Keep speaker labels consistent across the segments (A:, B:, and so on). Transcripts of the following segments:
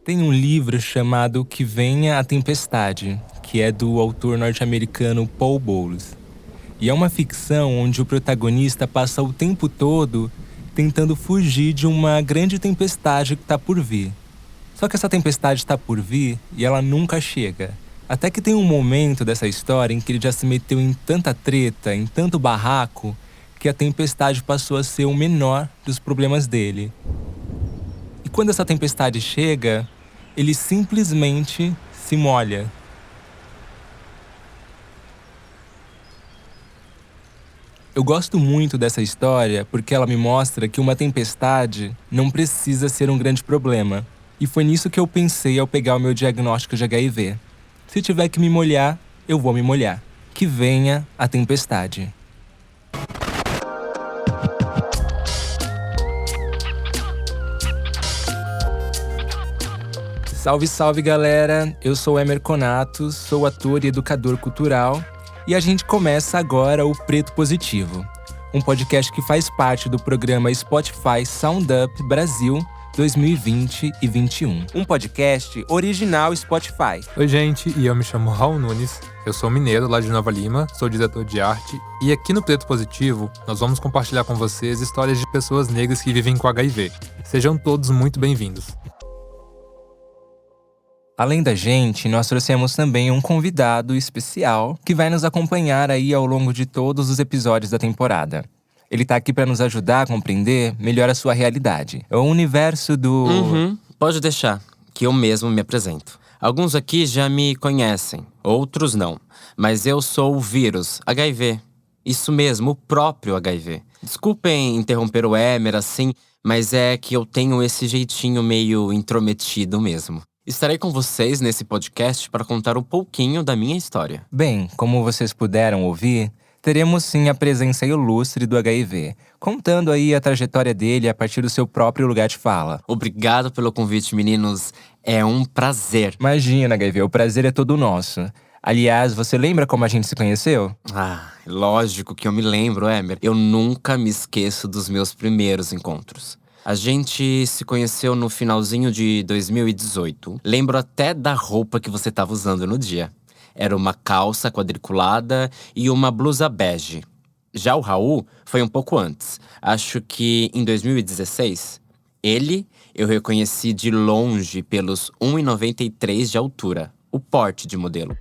A: Tem um livro chamado Que Venha a Tempestade, que é do autor norte-americano Paul Bowles. E é uma ficção onde o protagonista passa o tempo todo tentando fugir de uma grande tempestade que está por vir. Só que essa tempestade está por vir e ela nunca chega. Até que tem um momento dessa história em que ele já se meteu em tanta treta, em tanto barraco, que a tempestade passou a ser o menor dos problemas dele. E quando essa tempestade chega, ele simplesmente se molha. Eu gosto muito dessa história porque ela me mostra que uma tempestade não precisa ser um grande problema. E foi nisso que eu pensei ao pegar o meu diagnóstico de HIV. Se tiver que me molhar, eu vou me molhar. Que venha a tempestade. Salve, salve, galera! Eu sou Emer Conatos, sou ator e educador cultural e a gente começa agora o Preto Positivo, um podcast que faz parte do programa Spotify Sound Up Brasil 2020 e 2021. Um podcast original Spotify.
B: Oi, gente, e eu me chamo Raul Nunes, eu sou mineiro lá de Nova Lima, sou diretor de arte e aqui no Preto Positivo nós vamos compartilhar com vocês histórias de pessoas negras que vivem com HIV. Sejam todos muito bem-vindos.
A: Além da gente, nós trouxemos também um convidado especial que vai nos acompanhar aí ao longo de todos os episódios da temporada. Ele tá aqui para nos ajudar a compreender melhor a sua realidade. É o universo do…
C: Pode deixar, que eu mesmo me apresento. Alguns aqui já me conhecem, outros não. Mas eu sou o vírus, HIV. Isso mesmo, o próprio HIV. Desculpem interromper o Emer assim, mas é que eu tenho esse jeitinho meio intrometido mesmo. Estarei com vocês nesse podcast para contar um pouquinho da minha história.
A: Bem, como vocês puderam ouvir, teremos sim a presença ilustre do HIV, contando aí a trajetória dele a partir do seu próprio lugar de fala.
C: Obrigado pelo convite, meninos. É um prazer.
A: Imagina, HIV, o prazer é todo nosso. Aliás, você lembra como a gente se conheceu?
C: Lógico que eu me lembro, Emer. Eu nunca me esqueço dos meus primeiros encontros. A gente se conheceu no finalzinho de 2018. Lembro até da roupa que você estava usando no dia. Era uma calça quadriculada e uma blusa bege. Já o Raul foi um pouco antes. Acho que em 2016. Ele eu reconheci de longe pelos 1,93 de altura. O porte de modelo.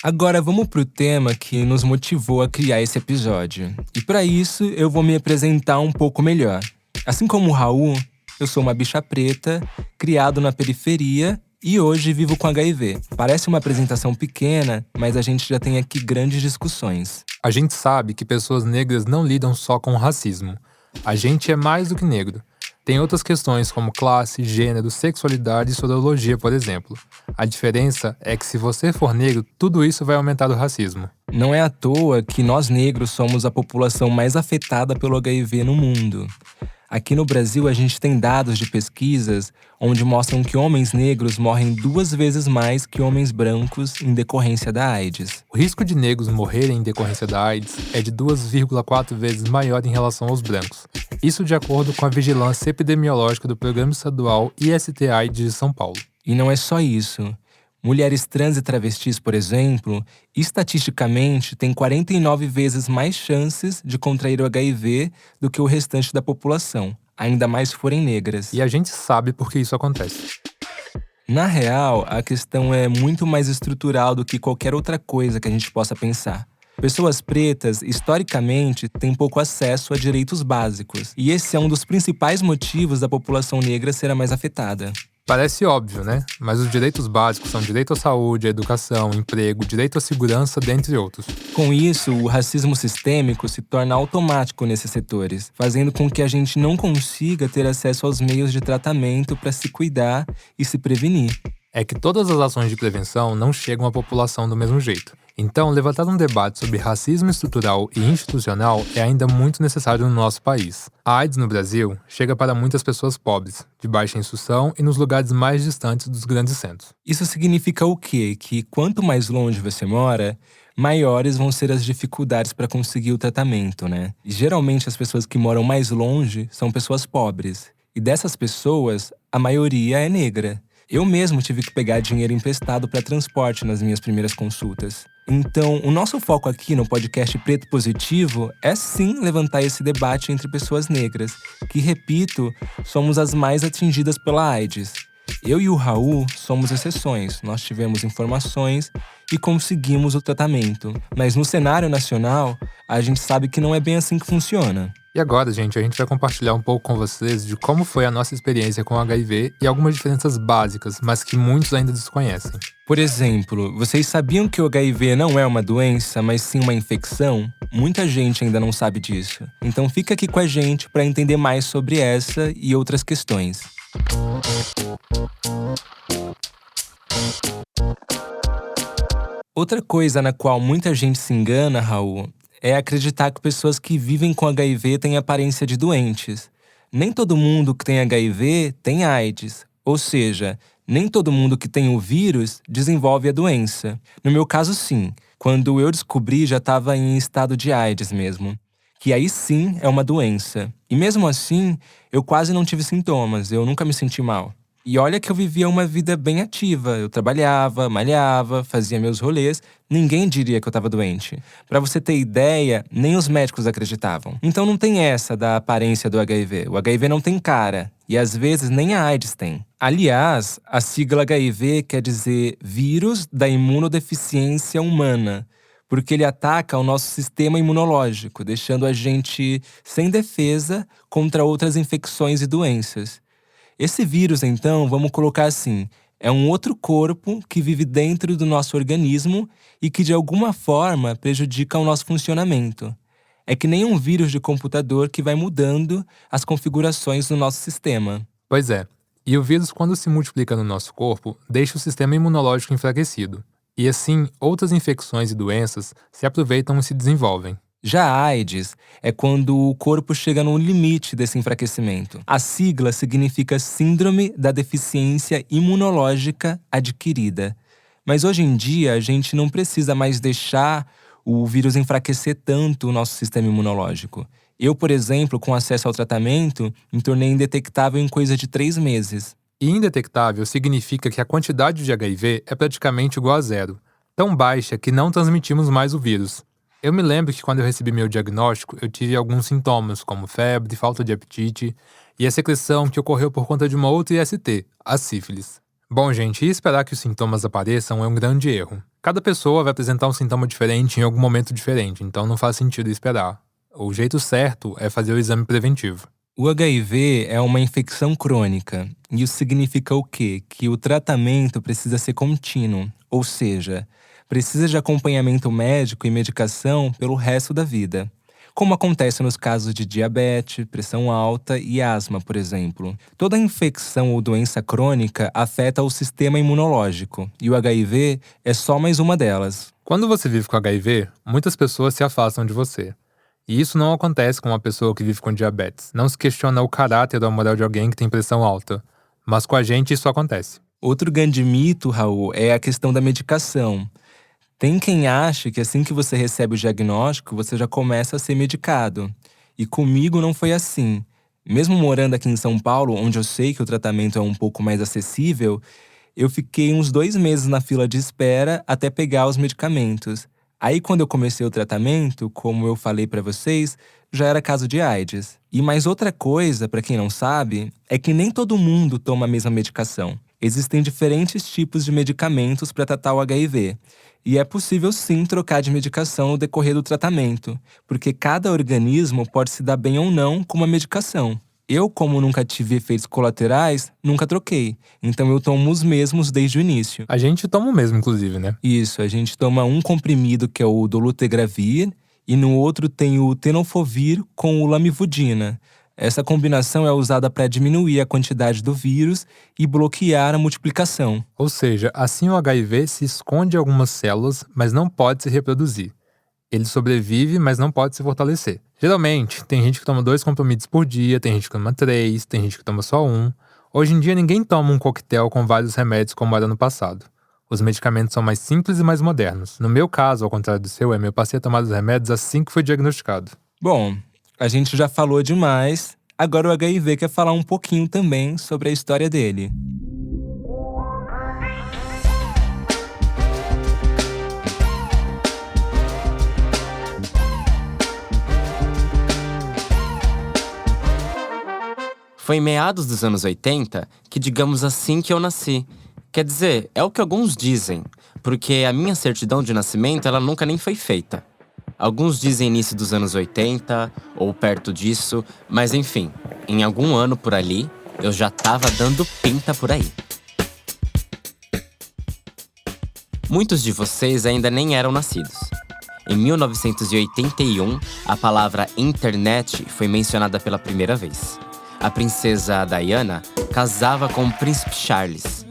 A: Agora vamos pro tema que nos motivou a criar esse episódio. E para isso, eu vou me apresentar um pouco melhor. Assim como o Raul, eu sou uma bicha preta, criado na periferia e hoje vivo com HIV. Parece uma apresentação pequena, mas a gente já tem aqui grandes discussões.
B: A gente sabe que pessoas negras não lidam só com o racismo. A gente é mais do que negro. Tem outras questões como classe, gênero, sexualidade e sorologia, por exemplo. A diferença é que se você for negro, tudo isso vai aumentar o racismo.
A: Não é à toa que nós negros somos a população mais afetada pelo HIV no mundo. Aqui no Brasil, a gente tem dados de pesquisas onde mostram que homens negros morrem 2 vezes mais que homens brancos em decorrência da AIDS.
B: O risco de negros morrerem em decorrência da AIDS é de 2,4 vezes maior em relação aos brancos. Isso de acordo com a vigilância epidemiológica do Programa Estadual IST-AIDS de São Paulo.
A: E não é só isso. Mulheres trans e travestis, por exemplo, estatisticamente têm 49 vezes mais chances de contrair o HIV do que o restante da população, ainda mais se forem negras.
B: E a gente sabe por que isso acontece.
A: Na real, a questão é muito mais estrutural do que qualquer outra coisa que a gente possa pensar. Pessoas pretas, historicamente, têm pouco acesso a direitos básicos. E esse é um dos principais motivos da população negra ser a mais afetada.
B: Parece óbvio, né? Mas os direitos básicos são direito à saúde, à educação, emprego, direito à segurança, dentre outros.
A: Com isso, o racismo sistêmico se torna automático nesses setores, fazendo com que a gente não consiga ter acesso aos meios de tratamento para se cuidar e se prevenir.
B: É que todas as ações de prevenção não chegam à população do mesmo jeito. Então, levantar um debate sobre racismo estrutural e institucional é ainda muito necessário no nosso país. A AIDS no Brasil chega para muitas pessoas pobres, de baixa instrução e nos lugares mais distantes dos grandes centros.
A: Isso significa o quê? Que quanto mais longe você mora, maiores vão ser as dificuldades para conseguir o tratamento, né? E geralmente as pessoas que moram mais longe são pessoas pobres. E dessas pessoas, a maioria é negra. Eu mesmo tive que pegar dinheiro emprestado para transporte nas minhas primeiras consultas. Então, o nosso foco aqui no podcast Preto Positivo é sim levantar esse debate entre pessoas negras, que, repito, somos as mais atingidas pela AIDS. Eu e o Raul somos exceções, nós tivemos informações e conseguimos o tratamento. Mas no cenário nacional, a gente sabe que não é bem assim que funciona.
B: E agora, gente, a gente vai compartilhar um pouco com vocês de como foi a nossa experiência com o HIV e algumas diferenças básicas, mas que muitos ainda desconhecem.
A: Por exemplo, vocês sabiam que o HIV não é uma doença, mas sim uma infecção? Muita gente ainda não sabe disso. Então fica aqui com a gente para entender mais sobre essa e outras questões. Outra coisa na qual muita gente se engana, Raul, é acreditar que pessoas que vivem com HIV têm aparência de doentes. Nem todo mundo que tem HIV tem AIDS. Ou seja, nem todo mundo que tem o vírus desenvolve a doença. No meu caso, sim. Quando eu descobri, já estava em estado de AIDS mesmo. Que aí sim é uma doença. E mesmo assim, eu quase não tive sintomas, eu nunca me senti mal. E olha que eu vivia uma vida bem ativa. Eu trabalhava, malhava, fazia meus rolês. Ninguém diria que eu estava doente. Pra você ter ideia, nem os médicos acreditavam. Então não tem essa da aparência do HIV. O HIV não tem cara. E às vezes nem a AIDS tem. Aliás, a sigla HIV quer dizer Vírus da Imunodeficiência Humana. Porque ele ataca o nosso sistema imunológico, deixando a gente sem defesa contra outras infecções e doenças. Esse vírus, então, vamos colocar assim, é um outro corpo que vive dentro do nosso organismo e que de alguma forma prejudica o nosso funcionamento. É que nem um vírus de computador que vai mudando as configurações do nosso sistema.
B: Pois é, e o vírus, quando se multiplica no nosso corpo, deixa o sistema imunológico enfraquecido. E assim, outras infecções e doenças se aproveitam e se desenvolvem.
A: Já a AIDS é quando o corpo chega no limite desse enfraquecimento. A sigla significa Síndrome da Deficiência Imunológica Adquirida. Mas hoje em dia, a gente não precisa mais deixar o vírus enfraquecer tanto o nosso sistema imunológico. Eu, por exemplo, com acesso ao tratamento, me tornei indetectável em coisa de 3 meses.
B: E indetectável significa que a quantidade de HIV é praticamente igual a zero, tão baixa que não transmitimos mais o vírus. Eu me lembro que quando eu recebi meu diagnóstico, eu tive alguns sintomas, como febre, falta de apetite e a secreção que ocorreu por conta de uma outra IST, a sífilis. Bom, gente, e esperar que os sintomas apareçam é um grande erro. Cada pessoa vai apresentar um sintoma diferente em algum momento diferente, então não faz sentido esperar. O jeito certo é fazer o exame preventivo.
A: O HIV é uma infecção crônica. E isso significa o quê? Que o tratamento precisa ser contínuo, ou seja, precisa de acompanhamento médico e medicação pelo resto da vida. Como acontece nos casos de diabetes, pressão alta e asma, por exemplo. Toda infecção ou doença crônica afeta o sistema imunológico, e o HIV é só mais uma delas.
B: Quando você vive com HIV, muitas pessoas se afastam de você. E isso não acontece com uma pessoa que vive com diabetes. Não se questiona o caráter ou a moral de alguém que tem pressão alta. Mas com a gente isso acontece.
A: Outro grande mito, Raul, é a questão da medicação. Tem quem acha que assim que você recebe o diagnóstico, você já começa a ser medicado. E comigo não foi assim. Mesmo morando aqui em São Paulo, onde eu sei que o tratamento é um pouco mais acessível, eu fiquei uns 2 meses na fila de espera até pegar os medicamentos. Aí quando eu comecei o tratamento, como eu falei pra vocês, já era caso de AIDS. E mais outra coisa, pra quem não sabe, é que nem todo mundo toma a mesma medicação. Existem diferentes tipos de medicamentos para tratar o HIV. E é possível sim trocar de medicação no decorrer do tratamento, porque cada organismo pode se dar bem ou não com uma medicação. Eu, como nunca tive efeitos colaterais, nunca troquei. Então eu tomo os mesmos desde o início.
B: A gente toma o mesmo, inclusive, né?
A: Isso, a gente toma um comprimido que é o dolutegravir e no outro tem o tenofovir com o lamivudina. Essa combinação é usada para diminuir a quantidade do vírus e bloquear a multiplicação.
B: Ou seja, assim o HIV se esconde em algumas células, mas não pode se reproduzir. Ele sobrevive, mas não pode se fortalecer. Geralmente, tem gente que toma 2 comprimidos por dia, tem gente que toma 3, tem gente que toma só 1. Hoje em dia, ninguém toma um coquetel com vários remédios como era no passado. Os medicamentos são mais simples e mais modernos. No meu caso, ao contrário do seu, eu passei a tomar os remédios assim que fui diagnosticado.
A: Bom, a gente já falou demais. Agora o HIV quer falar um pouquinho também sobre a história dele.
C: Foi em meados dos anos 80 que, digamos assim, que eu nasci. Quer dizer, é o que alguns dizem, porque a minha certidão de nascimento ela nunca nem foi feita. Alguns dizem início dos anos 80 ou perto disso, mas enfim, em algum ano por ali, eu já tava dando pinta por aí. Muitos de vocês ainda nem eram nascidos. Em 1981, a palavra internet foi mencionada pela primeira vez. A princesa Diana casava com o príncipe Charles.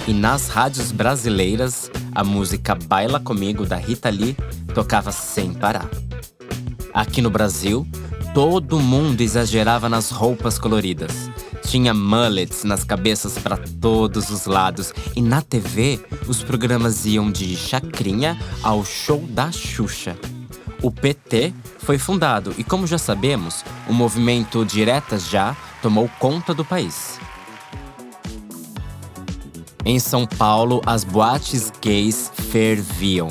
C: E nas rádios brasileiras, a música Baila Comigo, da Rita Lee, tocava sem parar. Aqui no Brasil, todo mundo exagerava nas roupas coloridas. Tinha mullets nas cabeças para todos os lados. E na TV, os programas iam de Chacrinha ao show da Xuxa. O PT foi fundado e, como já sabemos, o movimento Diretas Já tomou conta do país. Em São Paulo, as boates gays ferviam.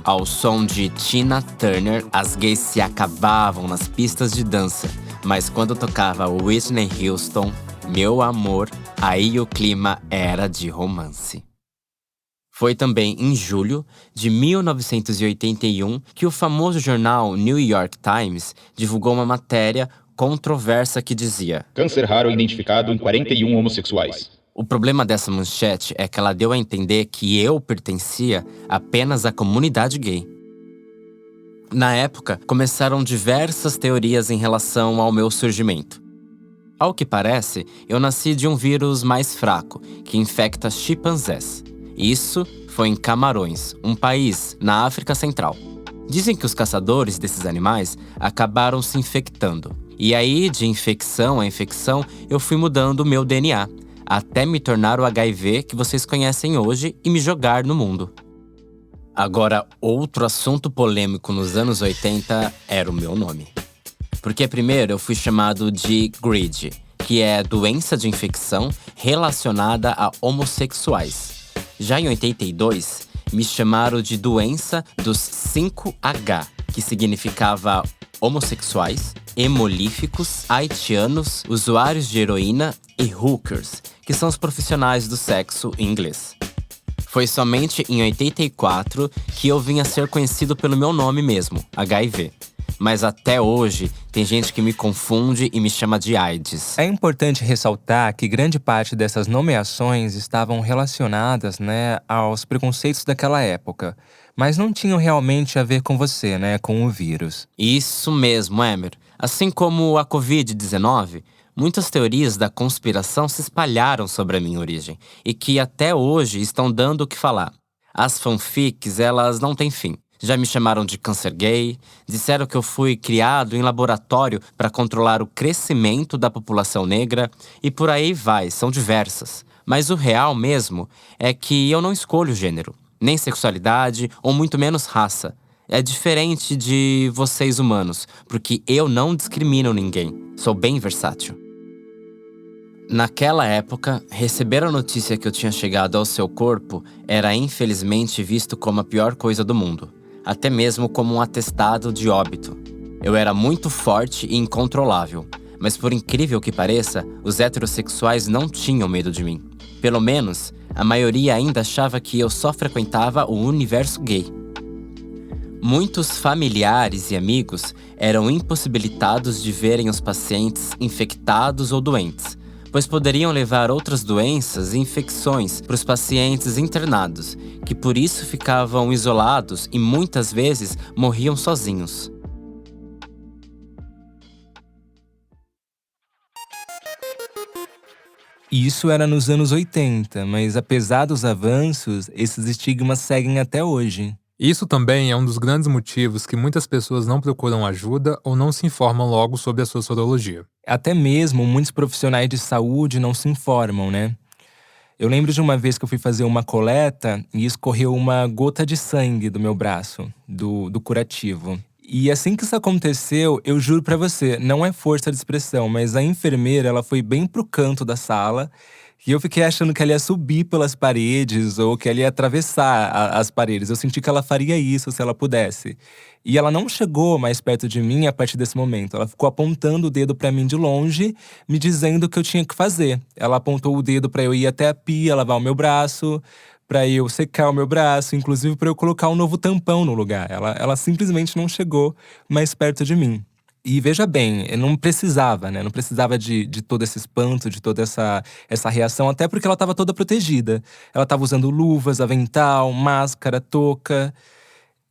C: Ao som de Tina Turner, as gays se acabavam nas pistas de dança. Mas quando tocava Whitney Houston, meu amor, aí o clima era de romance. Foi também em julho de 1981 que o famoso jornal New York Times divulgou uma matéria controversa que dizia:
D: câncer raro identificado em 41 homossexuais.
C: O problema dessa manchete é que ela deu a entender que eu pertencia apenas à comunidade gay. Na época, começaram diversas teorias em relação ao meu surgimento. Ao que parece, eu nasci de um vírus mais fraco, que infecta chimpanzés. Isso foi em Camarões, um país na África Central. Dizem que os caçadores desses animais acabaram se infectando. E aí, de infecção a infecção, eu fui mudando o meu DNA, até me tornar o HIV que vocês conhecem hoje e me jogar no mundo. Agora, outro assunto polêmico nos anos 80 era o meu nome. Porque primeiro eu fui chamado de GRID, que é doença de infecção relacionada a homossexuais. Já em 82, me chamaram de doença dos 5H, que significava homossexuais, hemolíficos, haitianos, usuários de heroína e hookers, que são os profissionais do sexo em inglês. Foi somente em 84 que eu vim a ser conhecido pelo meu nome mesmo, HIV. Mas até hoje, tem gente que me confunde e me chama de AIDS.
A: É importante ressaltar que grande parte dessas nomeações estavam relacionadas, aos preconceitos daquela época. Mas não tinham realmente a ver com você, com o vírus.
C: Isso mesmo, Emer. Assim como a Covid-19, muitas teorias da conspiração se espalharam sobre a minha origem. E que até hoje estão dando o que falar. As fanfics, elas não têm fim. Já me chamaram de câncer gay, disseram que eu fui criado em laboratório para controlar o crescimento da população negra e por aí vai, são diversas. Mas o real mesmo é que eu não escolho gênero, nem sexualidade ou muito menos raça. É diferente de vocês humanos, porque eu não discrimino ninguém, sou bem versátil. Naquela época, receber a notícia que eu tinha chegado ao seu corpo era infelizmente visto como a pior coisa do mundo. Até mesmo como um atestado de óbito. Eu era muito forte e incontrolável, mas por incrível que pareça, os heterossexuais não tinham medo de mim. Pelo menos, a maioria ainda achava que eu só frequentava o universo gay. Muitos familiares e amigos eram impossibilitados de verem os pacientes infectados ou doentes, pois poderiam levar outras doenças e infecções para os pacientes internados, que por isso ficavam isolados e muitas vezes morriam sozinhos.
A: Isso era nos anos 80, mas apesar dos avanços, esses estigmas seguem até hoje.
B: Isso também é um dos grandes motivos que muitas pessoas não procuram ajuda ou não se informam logo sobre a sua sorologia.
A: Até mesmo muitos profissionais de saúde não se informam, Eu lembro de uma vez que eu fui fazer uma coleta e escorreu uma gota de sangue do meu braço, do curativo. E assim que isso aconteceu, eu juro pra você, não é força de expressão, mas a enfermeira, ela foi bem pro canto da sala. E eu fiquei achando que ela ia subir pelas paredes ou que ela ia atravessar as paredes. Eu senti que ela faria isso se ela pudesse. E ela não chegou mais perto de mim a partir desse momento. Ela ficou apontando o dedo pra mim de longe, me dizendo o que eu tinha que fazer. Ela apontou o dedo pra eu ir até a pia, lavar o meu braço, pra eu secar o meu braço, inclusive pra eu colocar um novo tampão no lugar. Ela simplesmente não chegou mais perto de mim. E veja bem, eu não precisava, né? Não precisava de todo esse espanto, de toda essa reação, até porque ela estava toda protegida. Ela estava usando luvas, avental, máscara, touca.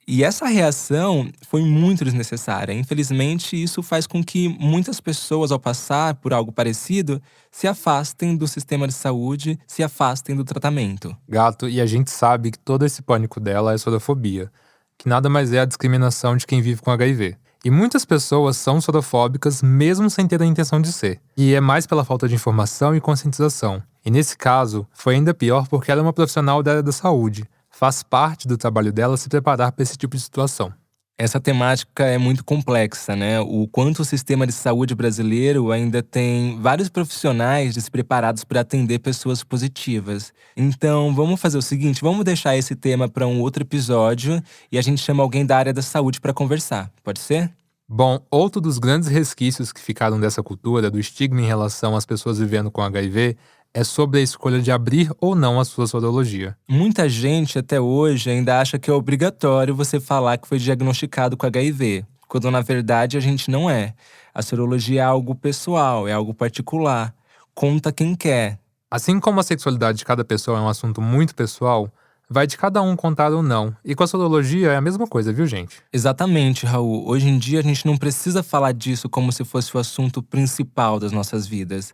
A: E essa reação foi muito desnecessária. Infelizmente, isso faz com que muitas pessoas, ao passar por algo parecido, se afastem do sistema de saúde, se afastem do tratamento.
B: Gato, e a gente sabe que todo esse pânico dela é sorofobia, que nada mais é a discriminação de quem vive com HIV. E muitas pessoas são sorofóbicas mesmo sem ter a intenção de ser. E é mais pela falta de informação e conscientização. E nesse caso, foi ainda pior porque ela é uma profissional da área da saúde. Faz parte do trabalho dela se preparar para esse tipo de situação.
A: Essa temática é muito complexa, né? O quanto o sistema de saúde brasileiro ainda tem vários profissionais despreparados para atender pessoas positivas. Então, vamos fazer o seguinte, vamos deixar esse tema para um outro episódio e a gente chama alguém da área da saúde para conversar. Pode ser?
B: Bom, outro dos grandes resquícios que ficaram dessa cultura, do estigma em relação às pessoas vivendo com HIV, é sobre a escolha de abrir ou não a sua sorologia.
A: Muita gente até hoje ainda acha que é obrigatório você falar que foi diagnosticado com HIV, quando na verdade a gente não é. A sorologia é algo pessoal, é algo particular. Conta quem quer.
B: Assim como a sexualidade de cada pessoa é um assunto muito pessoal, vai de cada um contar ou não. E com a sorologia é a mesma coisa, viu, gente?
A: Exatamente, Raul. Hoje em dia a gente não precisa falar disso como se fosse o assunto principal das nossas vidas.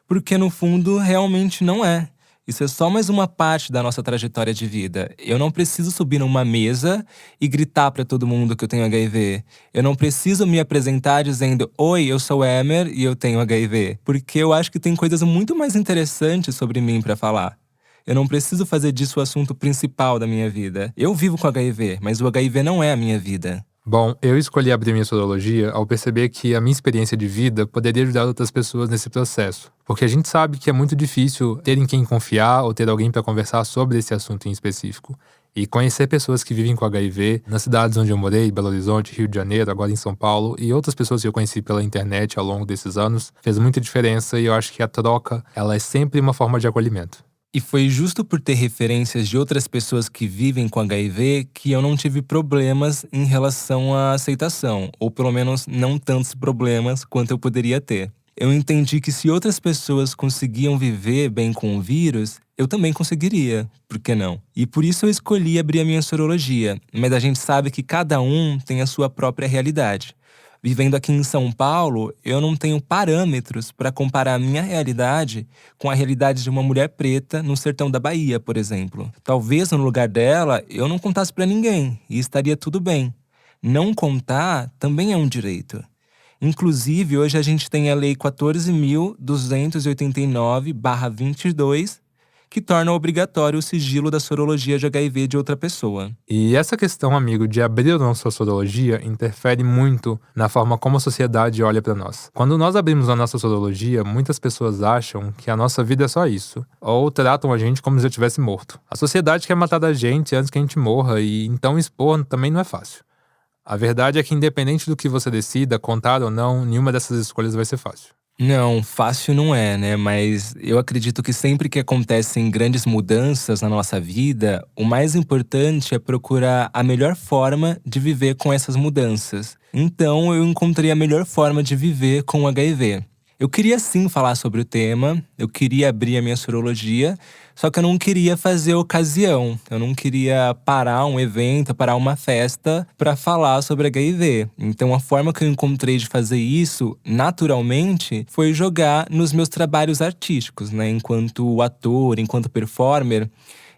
A: Porque no fundo realmente não é. Isso é só mais uma parte da nossa trajetória de vida. Eu não preciso subir numa mesa e gritar pra todo mundo que eu tenho HIV. Eu não preciso me apresentar dizendo: "Oi, eu sou Emer e eu tenho HIV", porque eu acho que tem coisas muito mais interessantes sobre mim pra falar. Eu não preciso fazer disso o assunto principal da minha vida. Eu vivo com HIV, mas o HIV não é a minha vida.
B: Bom, eu escolhi abrir minha sorologia ao perceber que a minha experiência de vida poderia ajudar outras pessoas nesse processo. Porque a gente sabe que é muito difícil ter em quem confiar ou ter alguém para conversar sobre esse assunto em específico. E conhecer pessoas que vivem com HIV nas cidades onde eu morei, Belo Horizonte, Rio de Janeiro, agora em São Paulo, e outras pessoas que eu conheci pela internet ao longo desses anos, fez muita diferença e eu acho que a troca, ela é sempre uma forma de acolhimento.
A: E foi justo por ter referências de outras pessoas que vivem com HIV que eu não tive problemas em relação à aceitação, ou pelo menos não tantos problemas quanto eu poderia ter. Eu entendi que se outras pessoas conseguiam viver bem com o vírus, eu também conseguiria, por que não? E por isso eu escolhi abrir a minha sorologia, mas a gente sabe que cada um tem a sua própria realidade. Vivendo aqui em São Paulo, eu não tenho parâmetros para comparar a minha realidade com a realidade de uma mulher preta no sertão da Bahia, por exemplo. Talvez no lugar dela, eu não contasse para ninguém e estaria tudo bem. Não contar também é um direito. Inclusive, hoje a gente tem a Lei 14.289/22, que torna obrigatório o sigilo da sorologia de HIV de outra pessoa.
B: E essa questão, amigo, de abrir ou não sua sorologia interfere muito na forma como a sociedade olha para nós. Quando nós abrimos a nossa sorologia, muitas pessoas acham que a nossa vida é só isso, ou tratam a gente como se já tivesse morto. A sociedade quer matar da gente antes que a gente morra, e então expor também não é fácil. A verdade é que, independente do que você decida, contar ou não, nenhuma dessas escolhas vai ser fácil.
A: Não, fácil não é, né? Mas eu acredito que sempre que acontecem grandes mudanças na nossa vida, o mais importante é procurar a melhor forma de viver com essas mudanças. Então, eu encontrei a melhor forma de viver com o HIV. Eu queria sim falar sobre o tema, eu queria abrir a minha sorologia, só que eu não queria fazer ocasião. Eu não queria parar um evento, parar uma festa para falar sobre HIV. Então a forma que eu encontrei de fazer isso, naturalmente, foi jogar nos meus trabalhos artísticos, né? Enquanto ator, enquanto performer,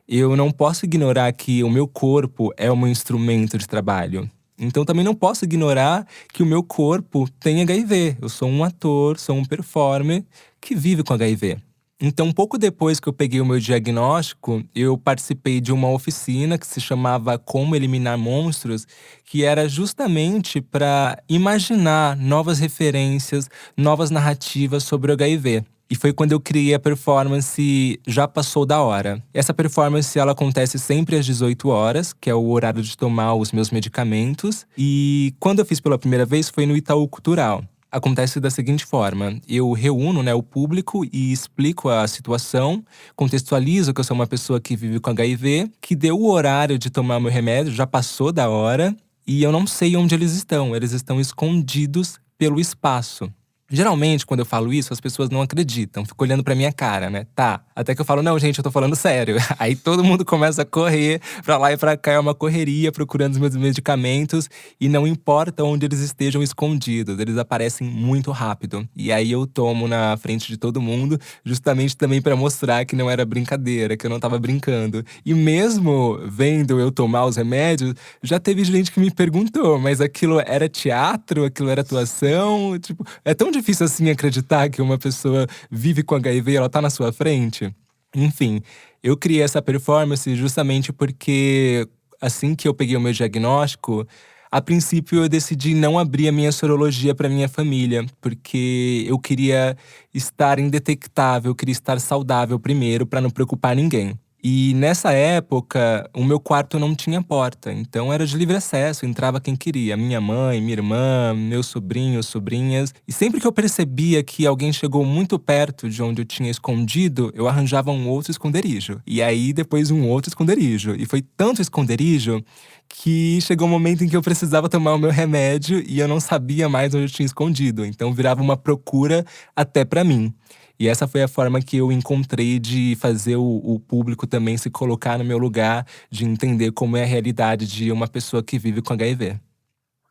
A: eu não posso ignorar que o meu corpo é o meu instrumento de trabalho. Então também não posso ignorar que o meu corpo tem HIV. Eu sou um ator, sou um performer que vive com HIV. Então, pouco depois que eu peguei o meu diagnóstico, eu participei de uma oficina que se chamava Como Eliminar Monstros, que era justamente para imaginar novas referências, novas narrativas sobre o HIV. E foi quando eu criei a performance Já Passou da Hora. Essa performance, ela acontece sempre às 18 horas, que é o horário de tomar os meus medicamentos. E quando eu fiz pela primeira vez, foi no Itaú Cultural. Acontece da seguinte forma: eu reúno, o público e explico a situação, contextualizo que eu sou uma pessoa que vive com HIV, que deu o horário de tomar meu remédio, já passou da hora, e eu não sei onde eles estão escondidos pelo espaço. Geralmente, quando eu falo isso, as pessoas não acreditam, ficam olhando pra minha cara, né? Tá. Até que eu falo, não, gente, eu tô falando sério. Aí todo mundo começa a correr pra lá e pra cá, é uma correria procurando os meus medicamentos. E não importa onde eles estejam escondidos, eles aparecem muito rápido. E aí eu tomo na frente de todo mundo, justamente também pra mostrar que não era brincadeira, que eu não tava brincando. E mesmo vendo eu tomar os remédios, já teve gente que me perguntou, mas aquilo era teatro? Aquilo era atuação? Tipo, é tão difícil assim acreditar que uma pessoa vive com HIV e ela tá na sua frente. Enfim, eu criei essa performance justamente porque assim que eu peguei o meu diagnóstico, a princípio eu decidi não abrir a minha sorologia para minha família, porque eu queria estar indetectável, eu queria estar saudável primeiro para não preocupar ninguém. E nessa época, o meu quarto não tinha porta, então era de livre acesso, entrava quem queria. Minha mãe, minha irmã, meus sobrinhos, sobrinhas. E sempre que eu percebia que alguém chegou muito perto de onde eu tinha escondido, eu arranjava um outro esconderijo. E aí, depois um outro esconderijo. E foi tanto esconderijo que chegou um momento em que eu precisava tomar o meu remédio e eu não sabia mais onde eu tinha escondido. Então virava uma procura até pra mim. E essa foi a forma que eu encontrei de fazer o público também se colocar no meu lugar, de entender como é a realidade de uma pessoa que vive com HIV.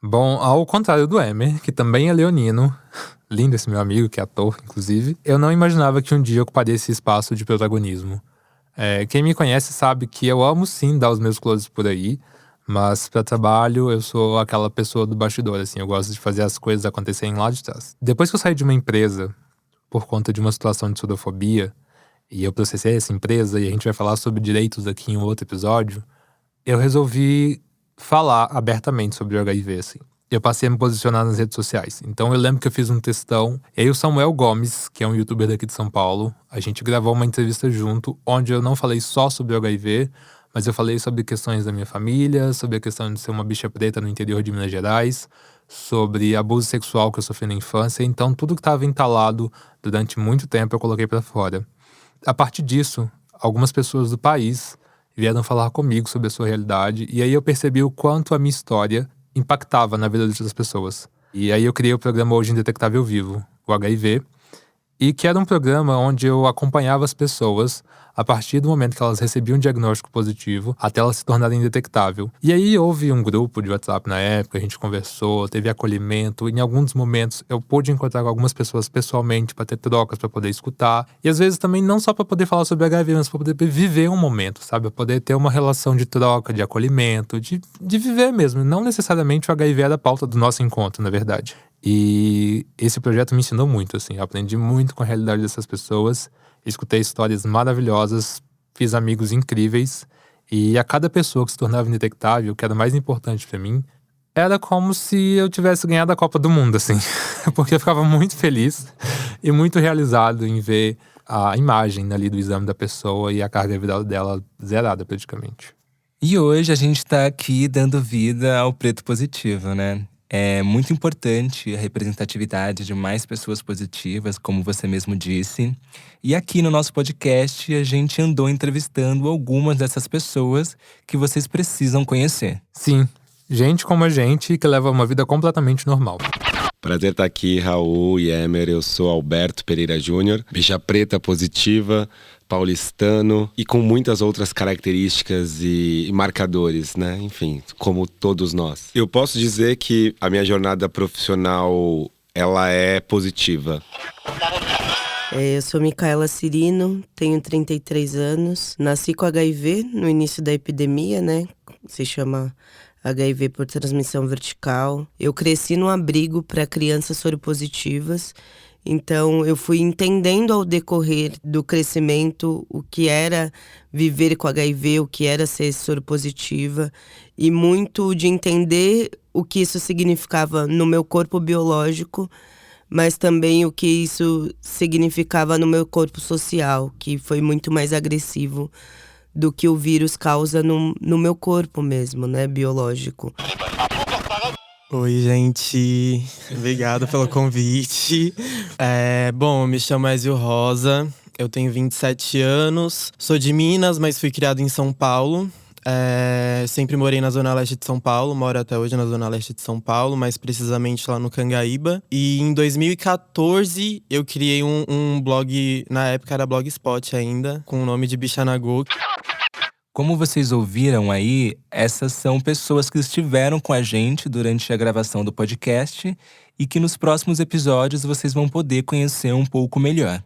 B: Bom, ao contrário do Emer, que também é leonino, lindo esse meu amigo, que é ator, inclusive, eu não imaginava que um dia eu ocuparia esse espaço de protagonismo. Quem me conhece sabe que eu amo sim dar os meus closes por aí, mas para trabalho eu sou aquela pessoa do bastidor, assim, eu gosto de fazer as coisas acontecerem lá de trás. Depois que eu saí de uma empresa, por conta de uma situação de sordofobia, e eu processei essa empresa, e a gente vai falar sobre direitos aqui em um outro episódio, eu resolvi falar abertamente sobre o HIV, assim. Eu passei a me posicionar nas redes sociais. Então eu lembro que eu fiz um textão, e aí o Samuel Gomes, que é um youtuber daqui de São Paulo, a gente gravou uma entrevista junto, onde eu não falei só sobre o HIV, mas eu falei sobre questões da minha família, sobre a questão de ser uma bicha preta no interior de Minas Gerais, sobre abuso sexual que eu sofri na infância. Então tudo que estava entalado durante muito tempo eu coloquei pra fora. A partir disso, algumas pessoas do país vieram falar comigo sobre a sua realidade, e aí eu percebi o quanto a minha história impactava na vida das pessoas. E aí eu criei o programa Hoje Indetectável Vivo, o HIV, e que era um programa onde eu acompanhava as pessoas a partir do momento que elas recebiam um diagnóstico positivo até elas se tornarem indetectável. E aí houve um grupo de WhatsApp na época, a gente conversou, teve acolhimento. Em alguns momentos eu pude encontrar com algumas pessoas pessoalmente para ter trocas, para poder escutar. E às vezes também não só para poder falar sobre HIV, mas para poder viver um momento, sabe? Para poder ter uma relação de troca, de acolhimento, de viver mesmo. Não necessariamente o HIV era a pauta do nosso encontro, na verdade. E esse projeto me ensinou muito, assim. Eu aprendi muito com a realidade dessas pessoas. Escutei histórias maravilhosas, fiz amigos incríveis. E a cada pessoa que se tornava indetectável, que era o mais importante pra mim, era como se eu tivesse ganhado a Copa do Mundo, assim. Porque eu ficava muito feliz e muito realizado em ver a imagem ali do exame da pessoa e a carga viral dela zerada praticamente.
A: E hoje a gente tá aqui dando vida ao preto positivo, né? É muito importante a representatividade de mais pessoas positivas, como você mesmo disse. E aqui no nosso podcast, a gente andou entrevistando algumas dessas pessoas que vocês precisam conhecer.
B: Sim, gente como a gente que leva uma vida completamente normal.
E: Prazer estar aqui, Raul e Emer. Eu sou Alberto Pereira Júnior, bicha preta positiva, paulistano e com muitas outras características e marcadores, né? Enfim, como todos nós. Eu posso dizer que a minha jornada profissional, ela é positiva.
F: Eu sou Micaela Cirino, tenho 33 anos, nasci com HIV no início da epidemia, né? Se chama HIV por transmissão vertical. Eu cresci num abrigo para crianças soropositivas Então eu fui entendendo ao decorrer do crescimento o que era viver com HIV, o que era ser soropositiva, e muito de entender o que isso significava no meu corpo biológico, mas também o que isso significava no meu corpo social, que foi muito mais agressivo do que o vírus causa no meu corpo mesmo, né, biológico.
G: Oi, gente. Obrigado pelo convite. Bom, eu me chamo Ezio Rosa, eu tenho 27 anos, sou de Minas, mas fui criado em São Paulo. Sempre morei na Zona Leste de São Paulo, moro até hoje na Zona Leste de São Paulo, mais precisamente lá no Cangaíba. E em 2014 eu criei um blog, na época era Blogspot ainda, com o nome de Bichanagô.
A: Como vocês ouviram aí, essas são pessoas que estiveram com a gente durante a gravação do podcast e que nos próximos episódios vocês vão poder conhecer um pouco melhor.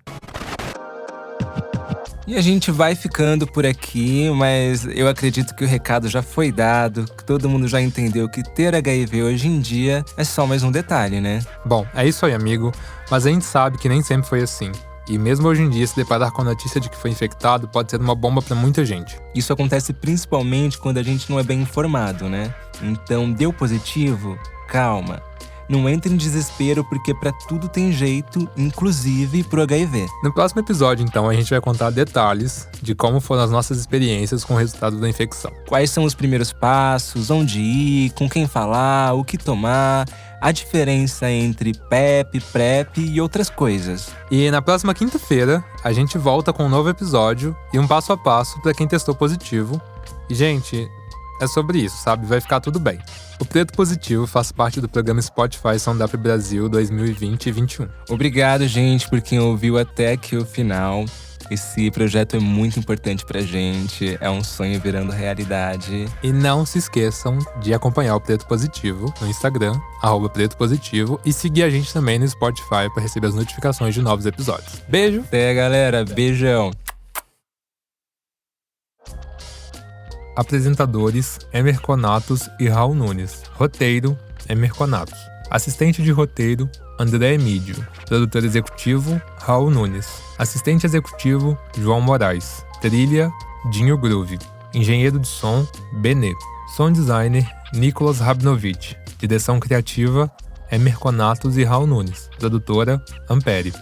A: E a gente vai ficando por aqui, mas eu acredito que o recado já foi dado, que todo mundo já entendeu que ter HIV hoje em dia é só mais um detalhe, né?
B: Bom, é isso aí, amigo. Mas a gente sabe que nem sempre foi assim. E mesmo hoje em dia, se deparar com a notícia de que foi infectado pode ser uma bomba pra muita gente.
A: Isso acontece principalmente quando a gente não é bem informado, né? Então, deu positivo? Calma. Não entre em desespero, porque pra tudo tem jeito, inclusive pro HIV.
B: No próximo episódio, então, a gente vai contar detalhes de como foram as nossas experiências com o resultado da infecção.
A: Quais são os primeiros passos, onde ir, com quem falar, o que tomar, a diferença entre PEP, PrEP e outras coisas.
B: E na próxima quinta-feira, a gente volta com um novo episódio e um passo a passo pra quem testou positivo. E, gente, é sobre isso, sabe? Vai ficar tudo bem. O Preto Positivo faz parte do programa Spotify Sound Up Brasil 2020 e 2021.
A: Obrigado, gente, por quem ouviu até aqui o final. Esse projeto é muito importante pra gente, é um sonho virando realidade.
B: E não se esqueçam de acompanhar o Preto Positivo no Instagram, @Preto Positivo, e seguir a gente também no Spotify para receber as notificações de novos episódios. Beijo!
A: Até, galera. Beijão!
B: Apresentadores: Emer Conatos e Raul Nunes. Roteiro: Emer Conatos. Assistente de roteiro: André Emídio. Produtor executivo: Raul Nunes. Assistente executivo: João Moraes. Trilha: Dinho Groove. Engenheiro de som: Benê. Som designer: Nicolas Rabnovich. Direção criativa: Emer Conatos e Raul Nunes. Produtora: Ampere.